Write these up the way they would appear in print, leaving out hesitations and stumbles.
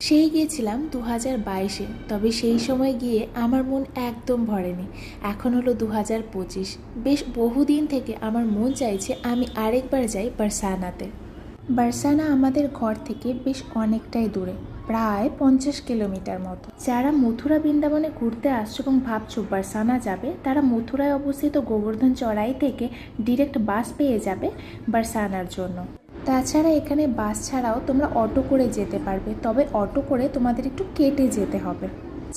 সেই গিয়েছিলাম 2022-এ। তবে সেই সময় গিয়ে আমার মন একদম ভরেনি। এখন হলো 2025। বেশ বহুদিন থেকে আমার মন চাইছে আমি আরেকবার যাই বার্সানাতে। বার্সানা আমাদের ঘর থেকে বেশ অনেকটাই দূরে, প্রায় 50 কিলোমিটার মতো। যারা মথুরা বৃন্দাবনে ঘুরতে আসছো এবং ভাবছো বার্সানা যাবে, তারা মথুরায় অবস্থিত গোবর্ধন চড়াই থেকে ডিরেক্ট বাস পেয়ে যাবে বার্সানার জন্য। তাছাড়া এখানে বাস ছাড়াও তোমরা অটো করে যেতে পারবে, তবে অটো করে তোমাদের একটু কেটে যেতে হবে।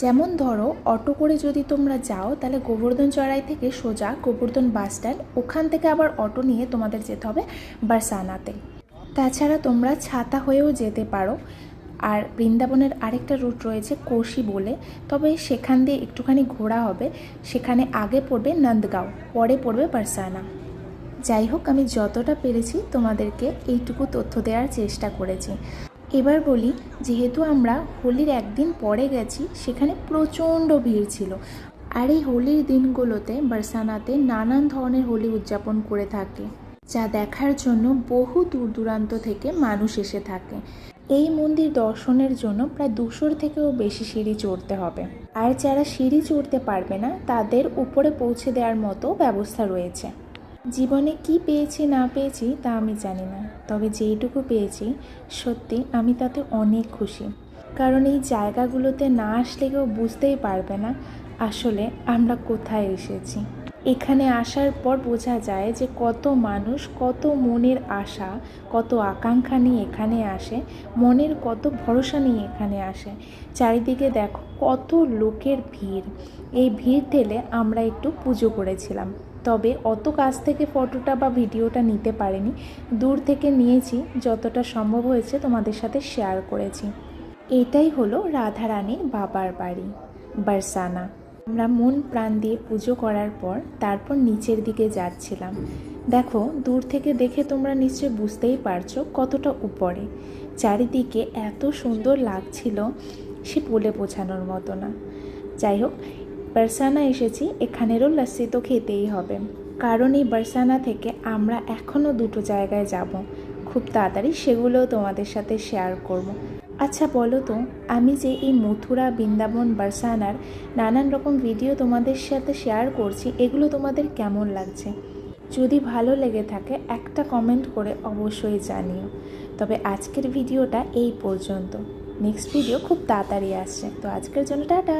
যেমন ধরো, অটো করে যদি তোমরা যাও তাহলে গোবর্ধন চড়াই থেকে সোজা গোবর্ধন বাস স্ট্যান্ড, ওখান থেকে আবার অটো নিয়ে তোমাদের যেতে হবে বার্সানাতে। তাছাড়া তোমরা ছাতা হয়েও যেতে পারো। আর বৃন্দাবনের আরেকটা রুট রয়েছে কোশি বলে, তবে সেখান দিয়ে একটুখানি ঘোরা হবে। সেখানে আগে পড়বে নন্দগাঁও, পরে পড়বে বার্সানা। যাই হোক, আমি যতটা পেরেছি তোমাদেরকে এইটুকু তথ্য দেওয়ার চেষ্টা করেছি। এবার বলি, যেহেতু আমরা হোলির একদিন পরে গেছি, সেখানে প্রচণ্ড ভিড় ছিল। আর এই হোলির দিনগুলোতে বার্সানাতে নানান ধরনের হোলি উদযাপন করে থাকে, যা দেখার জন্য বহু দূর দূরান্ত থেকে মানুষ এসে থাকে। এই মন্দির দর্শনের জন্য প্রায় 200 থেকেও বেশি সিঁড়ি চড়তে হবে। আর যারা সিঁড়ি চড়তে পারবে না, তাদের উপরে পৌঁছে দেওয়ার মতো ব্যবস্থা রয়েছে। জীবনে কি পেয়েছি না পেয়েছি তা আমি জানি না, তবে যেইটুকু পেয়েছি সত্যি আমি তাতে অনেক খুশি। কারণ এই জায়গাগুলোতে না আসলে কেউ বুঝতেই পারবে না আসলে আমরা কোথায় এসেছি। এখানে আসার পর বোঝা যায় যে কত মানুষ, কত মনের আশা, কত আকাঙ্ক্ষা নিয়ে এখানে আসে, মনের কত ভরসা নিয়ে এখানে আসে। চারিদিকে দেখো কত লোকের ভিড়। এই ভিড় ঠেলে আমরা একটু পুজো করেছিলাম, তবে অত কাছ থেকে ফটোটা বা ভিডিওটা নিতে পারিনি। দূর থেকে নিয়েছি, যতটা সম্ভব হয়েছে তোমাদের সাথে শেয়ার করেছি। এটাই হলো রাধারানীর বাবার বাড়ি বার্সানা। আমরা মন প্রাণ দিয়ে পুজো করার পর তারপর নিচের দিকে যাচ্ছিলাম। দেখো, দূর থেকে দেখে তোমরা নিশ্চয়ই বুঝতেই পারছো কতটা উপরে। চারিদিকে এত সুন্দর লাগছিল, সে বলে বোঝানোর মতো না। যাই হোক, বার্সানা এসেছি, এখানেরও লাস্সি তো খেতেই হবে। কারণ এই বার্সানা থেকে আমরা এখনও দুটো জায়গায় যাব, খুব তাড়াতাড়ি সেগুলোও তোমাদের সাথে শেয়ার করব। আচ্ছা বলো তো, আমি যে এই মথুরা, বৃন্দাবন, বার্সানার নানান রকম ভিডিও তোমাদের সাথে শেয়ার করছি, এগুলো তোমাদের কেমন লাগছে? যদি ভালো লেগে থাকে একটা কমেন্ট করে অবশ্যই জানিও। তবে আজকের ভিডিওটা এই পর্যন্ত। নেক্সট ভিডিও খুব তাড়াতাড়ি আসছে, তো আজকের জন্য টাটা।